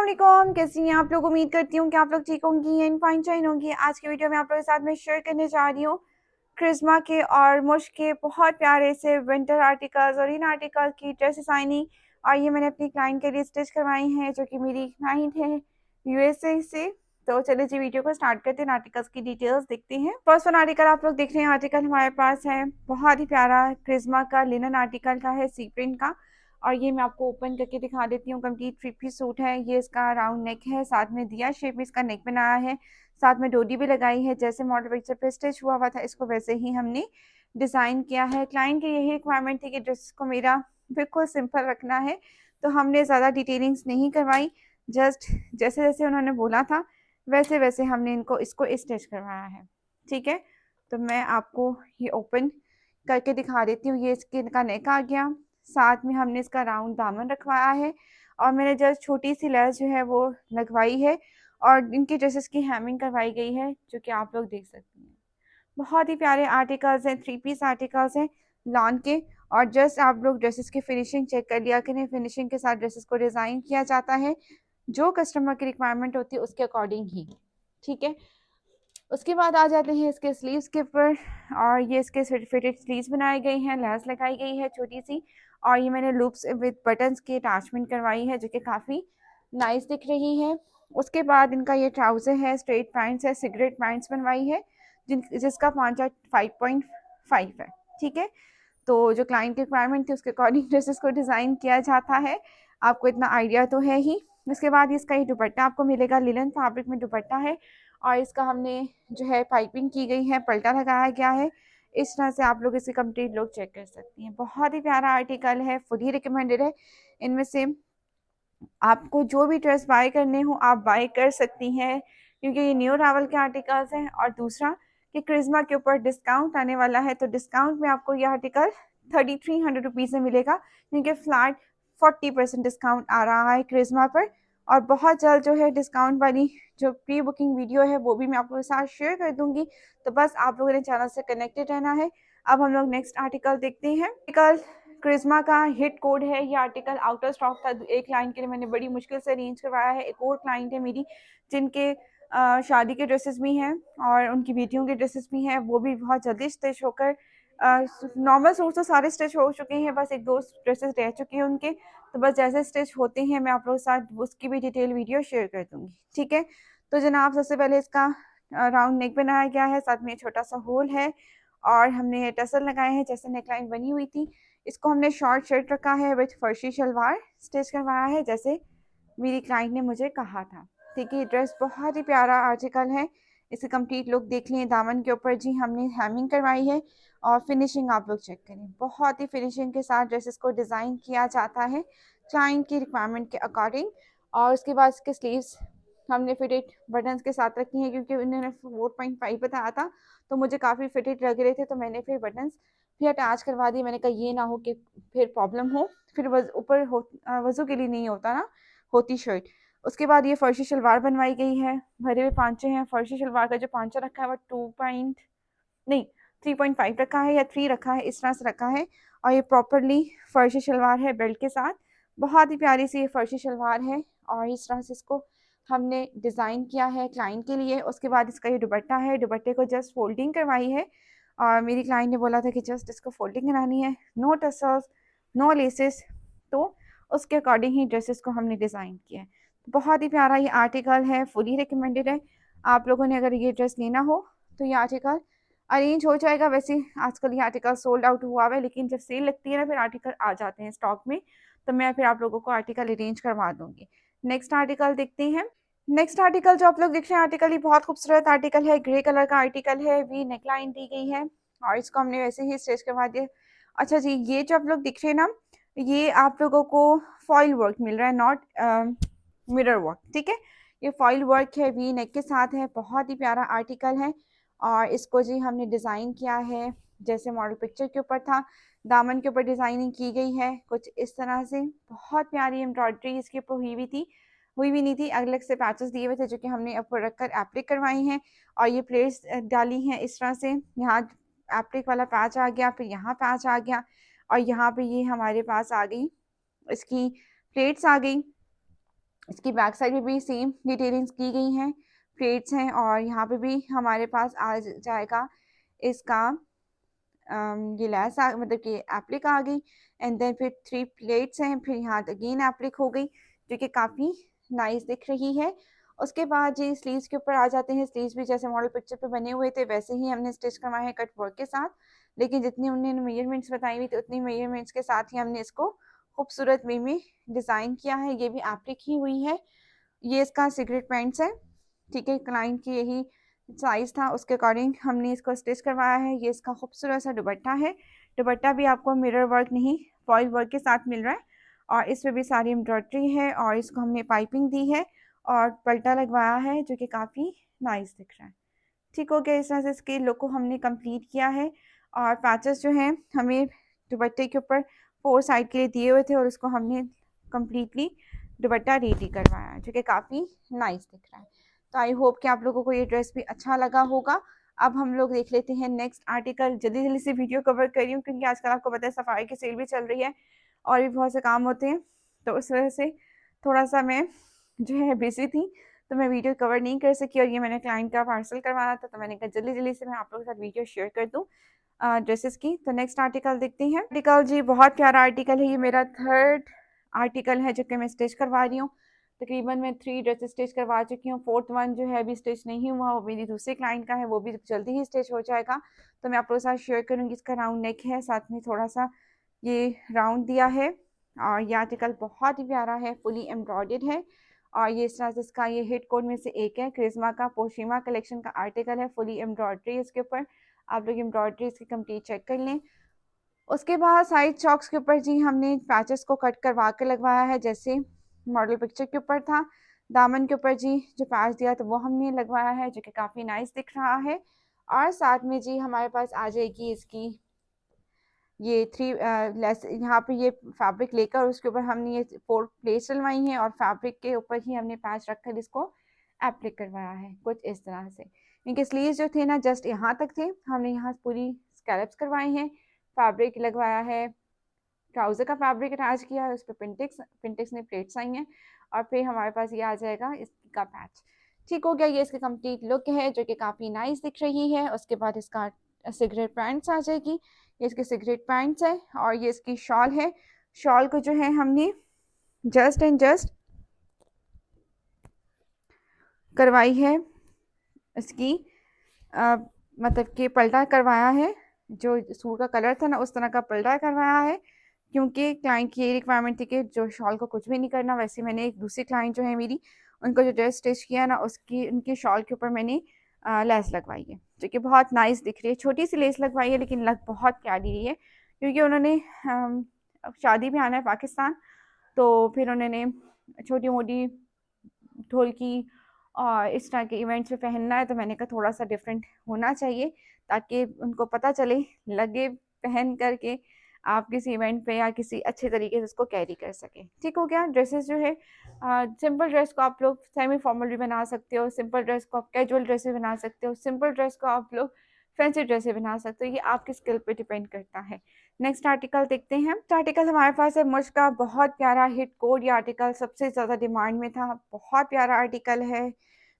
वालेकुम, कैसी हैं आप लोग। उम्मीद करती हूँ कि आप लोग ठीक होंगी एंड फाइन चाइन होंगी। आज की वीडियो में आप लोगों के साथ में शेयर करने जा रही हूँ क्रिस्मा के और मुश के बहुत प्यारे से विंटर आर्टिकल्स और इन आर्टिकल की ड्रेस डिजाइनिंग। और ये मैंने अपनी क्लाइंट के लिए स्टिच करवाई हैं जो कि मेरी क्लाइंट है यूएसए से। तो चलिए जी वीडियो को स्टार्ट करते हैं, आर्टिकल्स की डिटेल्स देखते हैं। फर्स्ट वन आर्टिकल आप लोग देख रहे हैं, आर्टिकल हमारे पास है बहुत ही प्यारा क्रिस्मा का लिनन आर्टिकल का है, सी प्रिंट का। और ये मैं आपको ओपन करके दिखा देती हूँ। कंप्लीट थ्री पीस सूट है, ये इसका राउंड नेक है, साथ में दिया शेप में इसका नेक बनाया है, साथ में डोरी भी लगाई है। जैसे मॉडल पिक्चर पे स्टिच हुआ था इसको वैसे ही हमने डिज़ाइन किया है। क्लाइंट की यही रिक्वायरमेंट थी कि ड्रेस को मेरा बिल्कुल सिंपल रखना है, तो हमने ज़्यादा डिटेलिंग्स नहीं करवाई। जस्ट जैसे जैसे उन्होंने बोला था वैसे वैसे हमने इसको स्टिच करवाया है। ठीक है, तो मैं आपको ये ओपन करके दिखा देती हूँ। ये इसके इनका नेक आ गया, साथ में हमने इसका राउंड दामन रखवाया है और मैंने जस्ट छोटी सी लेस जो है वो लगवाई है और इनकी ड्रेसेस की हेमिंग करवाई गई है जो कि आप लोग देख सकते हैं। बहुत ही प्यारे आर्टिकल्स हैं, थ्री पीस आर्टिकल्स हैं लॉन के। और जस्ट आप लोग ड्रेसेस की फिनिशिंग चेक कर लिया करें, फिनिशिंग के साथ ड्रेसेस को डिज़ाइन किया जाता है जो कस्टमर की रिक्वायरमेंट होती है उसके अकॉर्डिंग ही। ठीक है, उसके बाद आ जाते हैं इसके स्लीव्स के ऊपर। और ये इसके फिटेड स्लीव्स बनाई गई हैं, लेस लगाई गई है छोटी सी। और ये मैंने लूप्स विद बटन्स की अटैचमेंट करवाई है जो कि काफ़ी नाइस दिख रही है। उसके बाद इनका ये ट्राउज़र है, स्ट्रेट पैंट्स है, सिगरेट पैंट्स बनवाई है जिसका पांचा 5.5 है। ठीक है, तो जो क्लाइंट की रिक्वायरमेंट थी उसके अकॉर्डिंग ड्रेसेस को डिज़ाइन किया जाता है, आपको इतना आइडिया तो है ही। उसके बाद इसका ये दुपट्टा आपको मिलेगा, लिनन फैब्रिक में दुपट्टा है और इसका हमने जो है पाइपिंग की गई है, पल्टा लगाया गया है। इस तरह से आप लोग इसकी कंप्लीट लुक चेक कर सकती हैं। बहुत ही प्यारा आर्टिकल है, फुली रिकमेंडेड है। इनमें से आपको जो भी ड्रेस बाय करने हो आप बाय कर सकती हैं क्योंकि ये न्यू रावल के आर्टिकल्स हैं। और दूसरा कि क्रिस्मा के ऊपर डिस्काउंट आने वाला है, तो डिस्काउंट में आपको ये आर्टिकल 3300 रुपीज़ में मिलेगा क्योंकि फ्लैट 40% डिस्काउंट आ रहा है क्रिस्मा पर। और बहुत जल्द जो है डिस्काउंट वाली जो प्री बुकिंग वीडियो है वो भी मैं आपके साथ शेयर कर दूंगी। तो बस आप लोगों ने चैनल से कनेक्टेड रहना है। अब हम लोग नेक्स्ट आर्टिकल देखते हैं। आर्टिकल क्रिस्मा का हिट कोड है, ये आर्टिकल आउट ऑफ स्टॉक था। एक क्लाइंट के लिए मैंने बड़ी मुश्किल से अरेंज करवाया है। एक और क्लाइंट है मेरी जिनके शादी के ड्रेसेस भी हैं और उनकी बेटियों के ड्रेसेस भी हैं, वो भी बहुत जल्दी स्टिच होकर नॉर्मल सूट तो सारे स्टिच हो चुके हैं, बस एक दो ड्रेसेस रह चुके हैं उनके। तो बस जैसे स्टिच होते हैं मैं आप लोगों के साथ उसकी भी डिटेल वीडियो शेयर कर दूंगी। ठीक है, तो जनाब सबसे पहले इसका राउंड नेक बनाया गया है, साथ में छोटा सा होल है और हमने टसल लगाए हैं जैसे नेकलाइन बनी हुई थी। इसको हमने शॉर्ट शर्ट रखा है विथ फर्शी शलवार स्टिच करवाया है जैसे मेरी क्लाइंट ने मुझे कहा था। ठीक है, ड्रेस बहुत ही प्यारा आर्टिकल है। इसकी कंप्लीट लुक देख लें। दामन के ऊपर जी हमने हैमिंग करवाई है और फिनिशिंग आप लोग चेक करें, बहुत ही फिनिशिंग के साथ ड्रेसेस को डिज़ाइन किया जाता है क्लाइंट की रिक्वायरमेंट के अकॉर्डिंग। और उसके बाद इसके स्लीव्स हमने फिटेड बटन्स के साथ रखी हैं क्योंकि उन्होंने 4.5 बताया था तो मुझे काफ़ी फिटेड लग रहे थे, तो मैंने फिर बटन्स भी अटैच करवा दी। मैंने कहा ये ना हो कि फिर प्रॉब्लम हो, फिर ऊपर वजू के लिए नहीं होता ना, होती शर्ट। उसके बाद ये फर्शी शलवार बनवाई गई है, भरे हुए पांचे हैं। फर्शी शलवार का जो पांचा रखा है वो 3.5 रखा है या 3 रखा है, इस तरह से रखा है। और ये प्रॉपरली फर्शी शलवार है बेल्ट के साथ, बहुत ही प्यारी सी ये फर्शी शलवार है और इस तरह से इसको हमने डिज़ाइन किया है क्लाइंट के लिए। उसके बाद इसका ये दुपट्टा है, दुपट्टे को जस्ट फोल्डिंग करवाई है और मेरी क्लाइंट ने बोला था कि जस्ट इसको फोल्डिंग करानी है, नो टसल्स नो लेसेस, तो उसके अकॉर्डिंग ही ड्रेसेस को हमने डिज़ाइन किया है। बहुत ही प्यारा ये आर्टिकल है, फुली रिकमेंडेड है। आप लोगों ने अगर ये ड्रेस लेना हो तो ये आर्टिकल अरेंज हो जाएगा। वैसे आजकल ये आर्टिकल सोल्ड आउट हुआ है, लेकिन जब सेल लगती है ना फिर आर्टिकल आ जाते हैं स्टॉक में, तो मैं फिर आप लोगों को आर्टिकल अरेंज करवा दूंगी। नेक्स्ट आर्टिकल देखते हैं। नेक्स्ट आर्टिकल जो आप लोग देख रहे हैं आर्टिकल, ये बहुत खूबसूरत आर्टिकल है, ग्रे कलर का आर्टिकल है, वी नेकलाइन दी गई है और इसको हमने वैसे ही स्टिच करवा दिया। अच्छा जी, ये जो आप लोग दिख रहे हैं ना, ये आप लोगों को फॉइल वर्क मिल रहा है, नॉट मिरर वर्क। ठीक है, ये फॉइल वर्क है, वी नेक के साथ है, बहुत ही प्यारा आर्टिकल है। और इसको जी हमने डिज़ाइन किया है जैसे मॉडल पिक्चर के ऊपर था, दामन के ऊपर डिज़ाइनिंग की गई है कुछ इस तरह से। बहुत प्यारी एम्ब्रॉयडरी इसके ऊपर हुई भी नहीं थी, अलग से पैचेस दिए हुए थे जो कि हमने ऊपर रखकर एप्लिक करवाई हैं। और ये प्लेट्स डाली हैं इस तरह से, यहाँ एप्लिक वाला पैच आ गया, फिर यहाँ पैच आ गया और यहाँ पे ये हमारे पास आ गई इसकी प्लेट्स आ गई। इसकी बैक साइड में भी सेम डिटेलिंग्स की गई हैं, प्लेट्स हैं और यहाँ पे भी हमारे पास आ जाएगा इसका ये लैस मतलब कि एप्लिक आ गई एंड देन फिर 3 प्लेट्स हैं, फिर यहाँ अगेन एप्लिक हो गई जो कि काफ़ी नाइस दिख रही है। उसके बाद जी स्लीव्स के ऊपर आ जाते हैं। स्लीव्स भी जैसे मॉडल पिक्चर पे बने हुए थे वैसे ही हमने स्टिच करवाए हैं कट वर्क के साथ, लेकिन जितनी उन्होंने मेजरमेंट्स बताई हुई थी उतनी मेजरमेंट्स के साथ ही हमने इसको खूबसूरत वे में डिज़ाइन किया है। ये भी एप्लिक ही हुई है। ये इसका सिगरेट पैंट्स है, ठीक है, क्लाइंट की यही साइज़ था उसके अकॉर्डिंग हमने इसको स्टिच करवाया है। ये इसका खूबसूरत सा दुपट्टा है। दुपट्टा भी आपको मिरर वर्क नहीं फॉइल वर्क के साथ मिल रहा है और इसमें भी सारी एम्ब्रॉयडरी है और इसको हमने पाइपिंग दी है और पल्टा लगवाया है जो कि काफ़ी नाइस दिख रहा है। ठीक हो गया, इस तरह से इसके लुक को हमने कंप्लीट किया है और पैचेस जो हैं हमें दुपट्टे के ऊपर 4 साइड के लिए दिए हुए थे और उसको हमने कम्प्लीटली दुपट्टा रेडी करवाया जो कि काफ़ी नाइस दिख रहा है। तो आई होप कि आप लोगों को ये ड्रेस भी अच्छा लगा होगा। अब हम लोग देख लेते हैं नेक्स्ट आर्टिकल। जल्दी जल्दी से वीडियो कवर कर रही हूँ क्योंकि आजकल आपको पता है सफाई की सेल भी चल रही है और भी बहुत से काम होते हैं, तो उस वजह से थोड़ा सा मैं जो है बिजी थी तो मैं वीडियो कवर नहीं कर सकी और ये मैंने क्लाइंट का पार्सल करवाना था तो मैंने कहा जल्दी जल्दी से मैं आप लोगों के साथ वीडियो शेयर कर दूँ ड्रेसेस की। तो नेक्स्ट आर्टिकल देखते हैं। आर्टिकल जी बहुत प्यारा आर्टिकल है, ये मेरा 3rd आर्टिकल है जो कि मैं स्टिच करवा रही हूँ। तकरीबन मैं 3 ड्रेसेस स्टिच करवा चुकी हूँ। 4th वन जो है अभी स्टिच नहीं हुआ, वो मेरी दूसरी क्लाइंट का है, वो भी जल्दी ही स्टिच हो जाएगा तो मैं आप लोगों के साथ शेयर करूँगी। इसका राउंड नेक है, साथ में थोड़ा सा ये राउंड दिया है और ये आर्टिकल बहुत ही प्यारा है, फुली एम्ब्रॉयडर्ड है और ये इस तरह से इसका ये हिट कोड में से एक है। क्रिस्मा का पोशिमा कलेक्शन का आर्टिकल है, फुली एम्ब्रॉयडरी इसके ऊपर, आप लोग एम्ब्रॉयडरी इसकी कंप्लीट चेक कर लें। उसके बाद साइड चॉक्स के ऊपर जी हमने पैचेस को कट करवा के लगवाया है जैसे मॉडल पिक्चर के ऊपर था। दामन के ऊपर जी जो पैच दिया तो वो हमने लगवाया है जो कि काफ़ी नाइस दिख रहा है और साथ में जी हमारे पास आ जाएगी इसकी ये 3 लेस यहाँ पे ये फैब्रिक लेकर उसके ऊपर हमने ये 4 प्लेट्स डलवाई हैं और फैब्रिक के ऊपर ही हमने पैच रखकर इसको एप्लिक करवाया है कुछ इस तरह से। इनके स्लीव्स जो थे ना जस्ट यहाँ तक थे, हमने यहाँ पूरी स्कैलप्स करवाए हैं, फैब्रिक लगवाया है, ट्राउज़र का फैब्रिक अटैच किया है, उस पर पिंटेक्स ने प्लेट्स आई हैं और फिर हमारे पास ये आ जाएगा इसका पैच। ठीक हो गया, ये इसकी कंप्लीट लुक है जो कि काफ़ी नाइस दिख रही है। उसके बाद इसका सिगरेट पैंट्स आ जाएगी, ये इसके सिगरेट पैंट्स है और ये इसकी शॉल है। शॉल को जो है हमने जस्ट एंड जस्ट करवाई है इसकी मतलब कि पल्टा करवाया है, जो सूट का कलर था ना उस तरह का पल्टा करवाया है क्योंकि क्लाइंट की ये रिक्वायरमेंट थी कि जो शॉल को कुछ भी नहीं करना। वैसे मैंने एक दूसरी क्लाइंट जो है मेरी, उनको जो ड्रेस स्टिच किया ना उसकी उनकी शॉल के ऊपर मैंने लेस लगवाई है जो कि बहुत नाइस दिख रही है। छोटी सी लेस लगवाई है लेकिन लग बहुत प्यारी रही है क्योंकि उन्होंने अब शादी में आना है पाकिस्तान, तो फिर उन्होंने छोटी मोटी ढोलकी और इस तरह के इवेंट्स में पहनना है तो मैंने कहा थोड़ा सा डिफरेंट होना चाहिए ताकि उनको पता चले, लगे पहन करके आप किसी इवेंट पे या किसी अच्छे तरीके से उसको कैरी कर सकें। ठीक हो गया। ड्रेसेस जो है सिंपल ड्रेस को आप लोग सेमी फॉर्मल भी बना सकते हो, सिंपल ड्रेस को आप कैजुअल ड्रेस भी बना सकते हो, सिंपल ड्रेस को आप लोग फैंसी ड्रेस भी बना सकते हो, ये आपकी स्किल पे डिपेंड करता है। नेक्स्ट आर्टिकल देखते हैं। आर्टिकल हमारे पास है मुझ का बहुत प्यारा हिट कोड, ये आर्टिकल सबसे ज़्यादा डिमांड में था, बहुत प्यारा आर्टिकल है,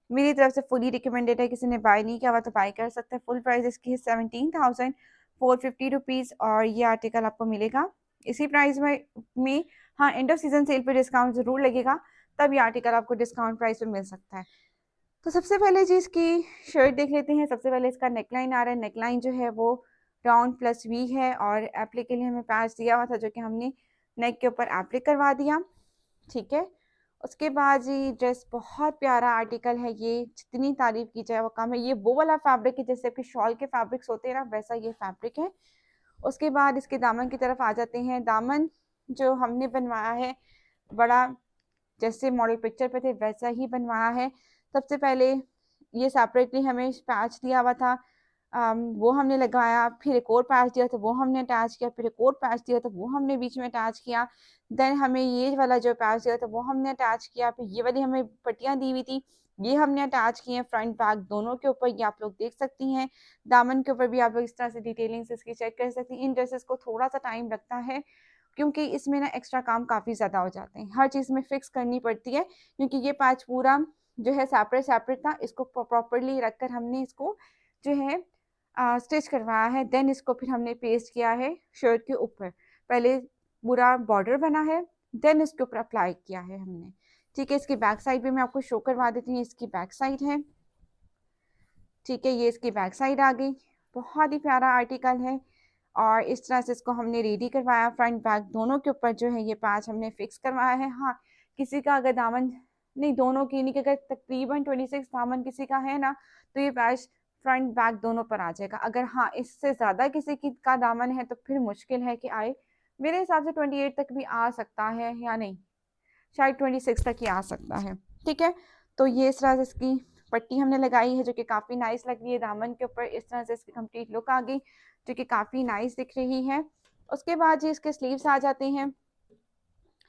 मेरी तरफ से फुली रिकमेंडेड है। किसी ने बाय नहीं किया हुआ तो बाय कर सकते हैं। फुल प्राइस इसकी है 17,450 रुपीज़ और ये आर्टिकल आपको मिलेगा इसी प्राइस में। हाँ, एंड ऑफ सीजन सेल पे डिस्काउंट ज़रूर लगेगा, तब ये आर्टिकल आपको डिस्काउंट प्राइस पे मिल सकता है। तो सबसे पहले जी इसकी शर्ट देख लेते हैं। सबसे पहले इसका नेकलाइन आ रहा है, नेकलाइन जो है वो राउंड प्लस वी है और एप्लिक के लिए हमें पैच दिया हुआ था जो कि हमने नेक के ऊपर एप्लिक करवा दिया। ठीक है, उसके बाद जी ड्रेस बहुत प्यारा आर्टिकल है, ये जितनी तारीफ की जाए वो कम है। ये वो वाला फैब्रिक है जैसे कि शॉल के फैब्रिक्स होते हैं ना, वैसा ये फैब्रिक है। उसके बाद इसके दामन की तरफ आ जाते हैं। दामन जो हमने बनवाया है बड़ा जैसे मॉडल पिक्चर पे थे वैसा ही बनवाया है। सबसे पहले ये सेपरेटली हमें पैच दिया हुआ था, वो हमने लगाया, फिर एक और पैच दिया तो वो हमने अटैच किया, फिर एक और पैच दिया तो वो हमने बीच में अटैच किया, देन हमें ये वाला जो पैच दिया था वो हमने अटैच किया, फिर ये वाली हमें पट्टियाँ दी हुई थी ये हमने अटैच की हैं फ्रंट बैक दोनों के ऊपर, ये आप लोग देख सकती हैं। दामन के ऊपर भी आप लोग इस तरह से डिटेलिंग से इसकी चेक कर सकती हैं। इन ड्रेसेस को थोड़ा सा टाइम लगता है क्योंकि इसमें ना एक्स्ट्रा काम काफ़ी ज़्यादा हो जाते हैं, हर चीज़ में फिक्स करनी पड़ती है, क्योंकि ये पैच पूरा जो है सेपरेट सेपरेट था, इसको प्रॉपरली रखकर हमने इसको जो है स्टिच करवाया है। देन इसको फिर हमने पेस्ट किया है शर्ट के ऊपर, पहले पूरा बॉर्डर बना है, देन इसके ऊपर अप्लाई किया है हमने। ठीक है, इसकी बैक साइड भी मैं आपको शो करवा देती हूँ, इसकी बैक साइड है। ठीक है, ये इसकी बैक साइड आ गई, बहुत ही प्यारा आर्टिकल है। और इस तरह से इसको हमने रेडी करवाया, फ्रंट बैक दोनों के ऊपर जो है ये पैच हमने फिक्स करवाया है। हाँ, किसी का अगर दामन नहीं, दोनों की नहीं, कि अगर तकरीबन 26 दामन किसी का है ना, तो ये पैच फ्रंट बैक दोनों पर आ जाएगा। अगर हाँ इससे ज़्यादा किसी की का दामन है तो फिर मुश्किल है कि आए, मेरे हिसाब से 28 तक भी आ सकता है, या नहीं शायद 26 तक ही आ सकता है। ठीक है, तो ये इस तरह से इसकी पट्टी हमने लगाई है, जो कि काफ़ी नाइस लग रही है दामन के ऊपर। इस तरह से इसकी कंप्लीट लुक आ गई, जो कि काफ़ी नाइस दिख रही है। उसके बाद जी इसके स्लीव्स आ जाते हैं।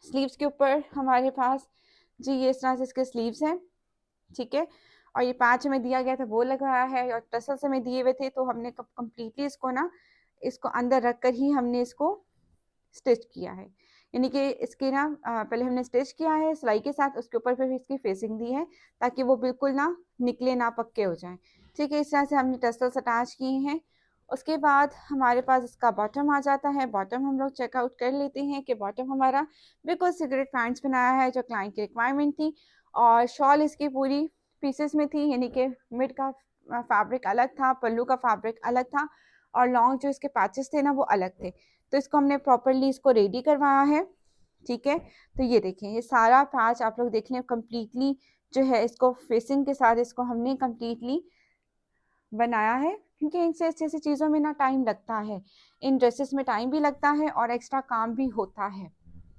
स्लीव्स के ऊपर हमारे पास जी ये इस तरह से इसके स्लीव्स हैं। ठीक है, और ये पैच हमें दिया गया था वो लगाया है, और टसल से हमें दिए हुए थे, तो हमने कम्प्लीटली इसको ना इसको अंदर रख कर ही हमने इसको स्टिच किया है। यानी कि इसके ना पहले हमने स्टिच किया है सिलाई के साथ, उसके ऊपर फिर इसकी फेसिंग दी है ताकि वो बिल्कुल ना निकले ना पक्के हो जाएं। ठीक है, इस तरह से हमने टसल्स अटैच किए हैं। उसके बाद हमारे पास इसका बॉटम आ जाता है। बॉटम हम लोग चेकआउट कर लेते हैं कि बॉटम हमारा बिल्कुल सिगरेट पैंट्स बनाया है, जो क्लाइंट की रिक्वायरमेंट थी। और शॉल इसकी पूरी पीसेस में थी, यानी कि मिड का फैब्रिक अलग था, पल्लू का फैब्रिक अलग था, और लॉन्ग जो इसके पैचेस थे ना वो अलग थे। तो इसको हमने प्रॉपरली इसको रेडी करवाया है। ठीक है, तो ये देखें, ये सारा पैच आप लोग देख लें कंप्लीटली जो है, इसको फेसिंग के साथ इसको हमने कंप्लीटली बनाया है, क्योंकि इनसे ऐसी चीज़ों में ना टाइम लगता है, इन ड्रेसेस में टाइम भी लगता है और एक्स्ट्रा काम भी होता है।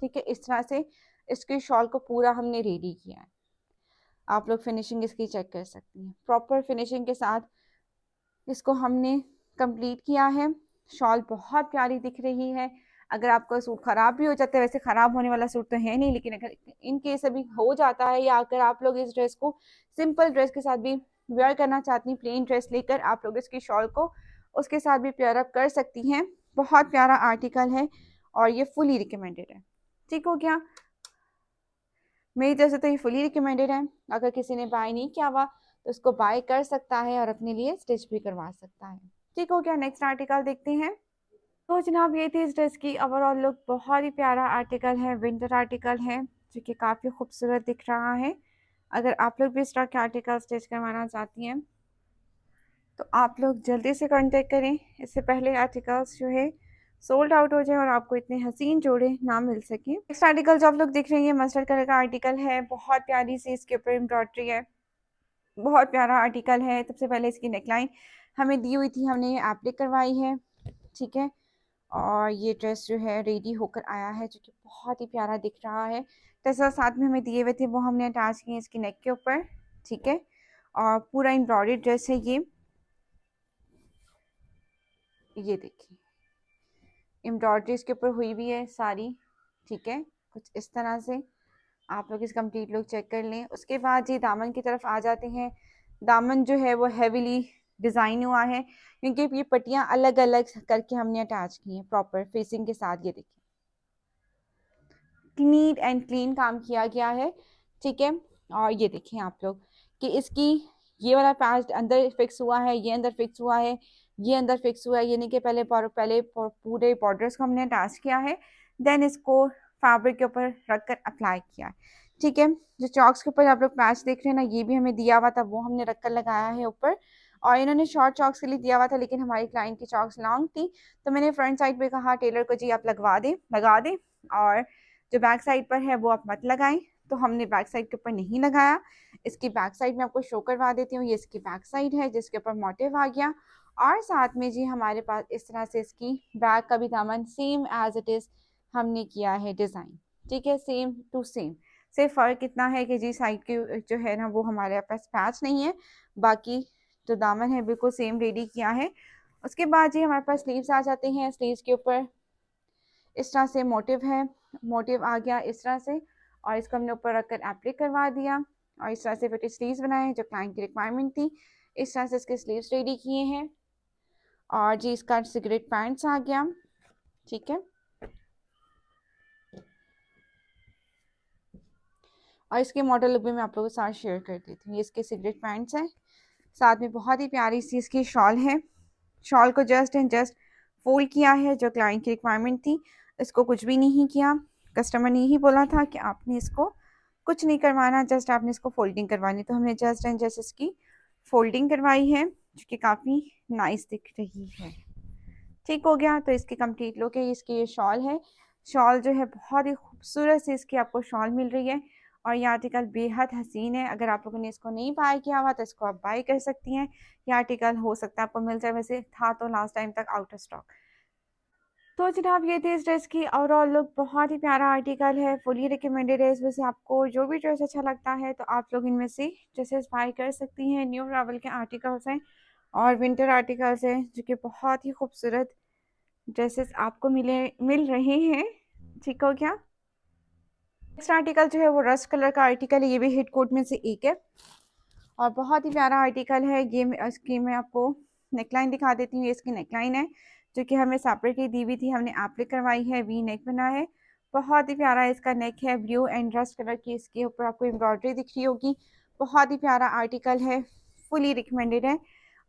ठीक है, इस तरह से इसके शॉल को पूरा हमने रेडी किया है। आप लोग फिनिशिंग इसकी चेक कर सकती हैं, प्रॉपर फिनिशिंग के साथ इसको हमने कंप्लीट किया है। शॉल बहुत प्यारी दिख रही है। अगर आपका सूट ख़राब भी हो जाता है, वैसे ख़राब होने वाला सूट तो है नहीं, लेकिन अगर इन केस अभी हो जाता है, या अगर आप लोग इस ड्रेस को सिंपल ड्रेस के साथ भी वेयर करना चाहती हैं, प्लेन ड्रेस लेकर आप लोग इसकी शॉल को उसके साथ भी पेयर अप कर सकती हैं। बहुत प्यारा आर्टिकल है और ये फुली रिकमेंडेड है। ठीक हो गया, मेरी तरफ से तो ये फुली रिकमेंडेड है। अगर किसी ने बाय नहीं किया हुआ तो उसको बाय कर सकता है और अपने लिए स्टिच भी करवा सकता है। ठीक हो गया, नेक्स्ट आर्टिकल देखते हैं। तो जनाब ये थी इस ड्रेस की ओवरऑल लुक। बहुत ही प्यारा आर्टिकल है, विंटर आर्टिकल है, जो कि काफ़ी खूबसूरत दिख रहा है। अगर आप लोग भी इस तरह के आर्टिकल स्टिच करवाना चाहती हैं तो आप लोग जल्दी से कांटेक्ट करें, इससे पहले आर्टिकल्स जो है सोल्ड आउट हो जाए और आपको इतने हसीन जोड़े ना मिल सके। नेक्स्ट आर्टिकल जो आप लोग देख रहे हैं मस्टर्ड कलर का आर्टिकल है, बहुत प्यारी सी इसके ऊपर एम्ब्रॉयडरी है, बहुत प्यारा आर्टिकल है। सबसे पहले इसकी नेकलाइन हमें दी हुई थी, हमने ये एप्लिक करवाई है। ठीक है, और ये ड्रेस जो है रेडी होकर आया है, जो कि बहुत ही प्यारा दिख रहा है। टसर साथ में हमें दिए हुए थे, वो हमने अटैच किए इसकी नेक के ऊपर। ठीक है, और पूरा एम्ब्रॉयडर्ड ड्रेस है ये देखिए एम्ब्रॉयडरी इसके ऊपर हुई भी है सारी। ठीक है, कुछ इस तरह से आप लोग इस कंप्लीट लुक चेक कर लें। उसके बाद जी दामन की तरफ आ जाते हैं। दामन जो है वो हैवीली डिज़ाइन हुआ है, क्योंकि ये पट्टियाँ अलग अलग करके हमने अटैच की हैं प्रॉपर फेसिंग के साथ। ये देखिए नीट एंड क्लीन काम किया गया है। ठीक है, और ये देखें आप लोग कि इसकी ये वाला पैच अंदर फिक्स हुआ है, ये अंदर फिक्स हुआ है, ये अंदर फिक्स हुआ है, यानी कि पहले पूरे बॉर्डर्स को हमने अटैच किया है, देन इसको फैब्रिक के ऊपर रख कर अप्लाई किया है। ठीक है, जो चॉक्स के ऊपर आप लोग पैच देख रहे हैं ना, ये भी हमें दिया हुआ था, वो हमने रख कर लगाया है ऊपर। और इन्होंने शॉर्ट चॉक्स के लिए दिया हुआ था, लेकिन हमारी क्लाइंट की चॉक्स लॉन्ग थी, तो मैंने फ्रंट साइड पे कहा टेलर को जी आप लगा दें, और जो बैक साइड पर है वो आप मत लगाएं। तो हमने बैक साइड के ऊपर नहीं लगाया। इसकी बैक साइड में आपको शो करवा देती हूँ, ये इसकी बैक साइड है जिसके ऊपर मोटिव आ गया। और साथ में जी हमारे पास इस तरह से इसकी बैक का भी दामन सेम एज इट इज़ हमने किया है डिज़ाइन। ठीक है, सेम टू सेम। सिर्फ फ़र्क इतना है कि जी साइड की जो है ना वो हमारे पास पैच नहीं है, बाकी जो दामन है बिल्कुल सेम रेडी किया है। उसके बाद जी हमारे पास स्लीव्स आ जाते हैं। स्लीव्स के ऊपर इस तरह से मोटिव है, मोटिव आ गया इस तरह से, और इसको हमने ऊपर रखकर एप्लिक करवा दिया, और इस तरह से फिर स्लीव्स बनाए जो क्लाइंट की रिक्वायरमेंट थी। इस तरह से इसके स्लीव्स रेडी किए हैं, और जी इसका सिगरेट पैंट्स आ गया। ठीक है, और इसके मॉडल लुक भी मैं आप लोगों के साथ शेयर कर देती हूँ। ये इसके सिगरेट पैंट्स हैं, साथ में बहुत ही प्यारी सी इसकी शॉल है। शॉल को जस्ट एंड जस्ट फोल्ड किया है, जो क्लाइंट की रिक्वायरमेंट थी। इसको कुछ भी नहीं किया, कस्टमर ने ही बोला था कि आपने इसको कुछ नहीं करवाना, जस्ट आपने इसको फोल्डिंग करवानी, तो हमने जस्ट एंड जस्ट इसकी फोल्डिंग करवाई है, जो कि काफ़ी नाइस दिख रही है। ठीक हो गया, तो इसकी कंप्लीट लुक है। इसकी ये शॉल है, शॉल जो है बहुत ही खूबसूरत सी इसकी आपको शॉल मिल रही है, और ये आर्टिकल बेहद हसीन है। अगर आप लोगों ने इसको नहीं बाय किया हुआ तो इसको आप बाय कर सकती हैं। ये आर्टिकल हो सकता है आपको मिल जाए, वैसे था तो लास्ट टाइम तक आउट ऑफ स्टॉक। तो जनाब ये थी इस ड्रेस की ओवरऑल लुक। बहुत ही प्यारा आर्टिकल है, फुली रिकमेंडेड है। इसमें से आपको जो भी ड्रेस अच्छा लगता है तो आप लोग इनमें से ड्रेसेस बाय कर सकती हैं। न्यू ट्रैवल के आर्टिकल्स हैं और विंटर आर्टिकल्स हैं, जो कि बहुत ही खूबसूरत ड्रेसेस आपको मिल रहे हैं। ठीक हो गया। नेक्स्ट आर्टिकल जो है वो रस्ट कलर का आर्टिकल है, ये भी हिट कोट में से एक है और बहुत ही प्यारा आर्टिकल है। ये इसकी मैं आपको नेकलाइन दिखा देती हूँ। ये इसकी नेकलाइन है, जो कि हमें सेपरेटली दी हुई थी, हमने एप्लिक करवाई है, वी नेक बना है। बहुत ही प्यारा इसका नेक है, ब्लू एंड रस्ट कलर की इसके ऊपर आपको एम्ब्रॉयडरी दिख रही होगी। बहुत ही प्यारा आर्टिकल है, फुली रिकमेंडेड है।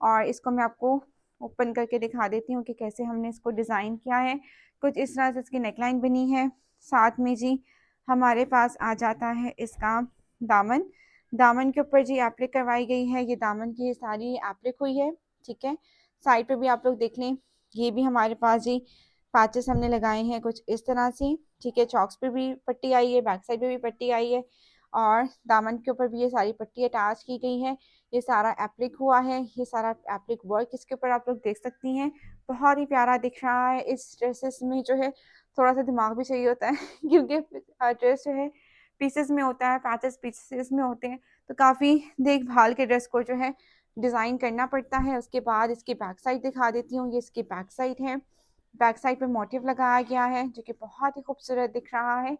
और इसको मैं आपको ओपन करके दिखा देती हूँ कि कैसे हमने इसको डिज़ाइन किया है। कुछ इस तरह से इसकी नेकलाइन बनी है। साथ में जी हमारे पास आ जाता है इसका दामन। दामन के ऊपर जी एप्लिक करवाई गई है, ये दामन की सारी एप्लिक हुई है। ठीक है, साइड पे भी आप लोग देख लें, ये भी हमारे पास जी पैचेस हमने लगाए हैं कुछ इस तरह से। ठीक है, चॉक्स पे भी पट्टी आई है, बैक साइड पे भी पट्टी आई है, और दामन के ऊपर भी ये सारी पट्टी अटैच की गई है। ये सारा एप्लिक हुआ है, ये सारा एप्लिक वर्क इसके ऊपर आप लोग देख सकती हैं। बहुत ही प्यारा दिख रहा है। इस ड्रेसेस में जो है थोड़ा सा दिमाग भी चाहिए होता है क्योंकि ड्रेस जो है पीसेस में होता है, पैचेस पीसेस में होते हैं, तो काफ़ी देखभाल के ड्रेस को जो है डिज़ाइन करना पड़ता है। उसके बाद इसकी बैक साइड दिखा देती हूँ। ये इसकी बैक साइड है, बैक साइड पे मोटिव लगाया गया है, जो कि बहुत ही खूबसूरत दिख रहा है।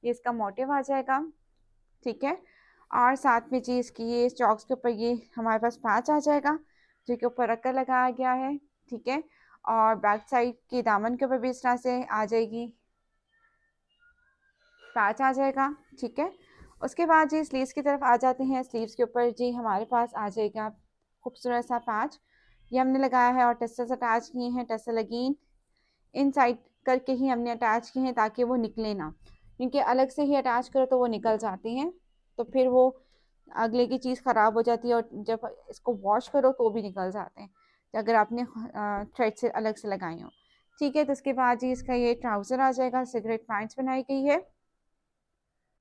ये इसका मोटिव आ जाएगा। ठीक है, और साथ में जी इसकी ये चॉक्स के ऊपर ये हमारे पास पैच आ जाएगा, जो कि ऊपर रखकर लगाया गया है। ठीक है, और बैक साइड के दामन के ऊपर भी इस तरह से आ जाएगी, पैच आ जाएगा। ठीक है, उसके बाद जी स्लीव्स की तरफ आ जाते हैं। स्लीव्स के ऊपर जी हमारे पास आ जाएगा खूबसूरत सा पैच, ये हमने लगाया है, और टसल्स अटैच किए हैं। टसल अगेन इन साइड करके ही हमने अटैच किए हैं, ताकि वो निकले ना, क्योंकि अलग से ही अटैच करो तो वो निकल जाते हैं, तो फिर वो अगले की चीज़ ख़राब हो जाती है, और जब इसको वॉश करो तो भी निकल जाते हैं, अगर आपने थ्रेड से अलग से लगाए हो। ठीक है, तो उसके बाद जी इसका ये ट्राउज़र आ जाएगा। सिगरेट पैंट्स बनाई गई है,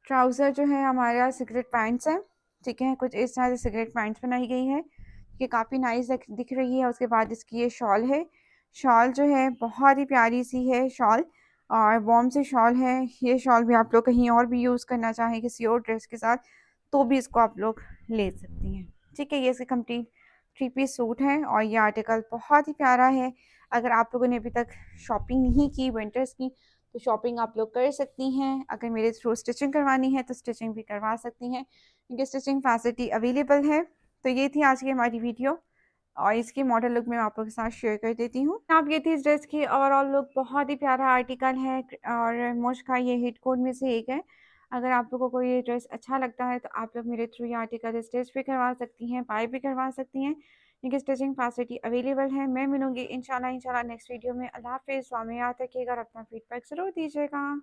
ट्राउज़र जो है हमारा सिगरेट पैंट्स है। ठीक है, कुछ इस तरह से सिगरेट पैंट्स बनाई गई है, ये काफ़ी नाइस दिख रही है। उसके बाद इसकी ये शॉल है, शॉल जो है बहुत ही प्यारी सी है शॉल, और वार्म सी शॉल है। ये शॉल भी आप लोग कहीं और भी यूज़ करना चाहें किसी और ड्रेस के साथ, तो भी इसको आप लोग ले सकती हैं। ठीक है, ये इसकी कंप्लीट थ्री पीस सूट है, और ये आर्टिकल बहुत ही प्यारा है। अगर आप लोगों ने अभी तक शॉपिंग नहीं की विंटर्स की, तो शॉपिंग आप लोग कर सकती हैं। अगर मेरे थ्रू स्टिचिंग करवानी है तो स्टिचिंग भी करवा सकती हैं, क्योंकि स्टिचिंग फैसिलिटी अवेलेबल है। तो ये थी आज की हमारी वीडियो, और इसकी मॉडल लुक मैं आप लोगों के साथ शेयर कर देती हूँ। आप ये थी इस ड्रेस की ओवरऑल लुक। बहुत ही प्यारा आर्टिकल है, और मुझ का ये हिट कोड में से एक है। अगर आप लोगों को ये ड्रेस अच्छा लगता है तो आप लोग मेरे थ्रू ये आर्टिकल स्टिच भी करवा सकती हैं, बाय भी करवा सकती हैं, क्योंकि स्टिचिंग फैसिलिटी अवेलेबल है। मैं मिलूंगी इंशाल्लाह नेक्स्ट वीडियो में। अल्लाह हाफिज़, दुआ में याद रखिएगा और अपना फीडबैक ज़रूर दीजिएगा।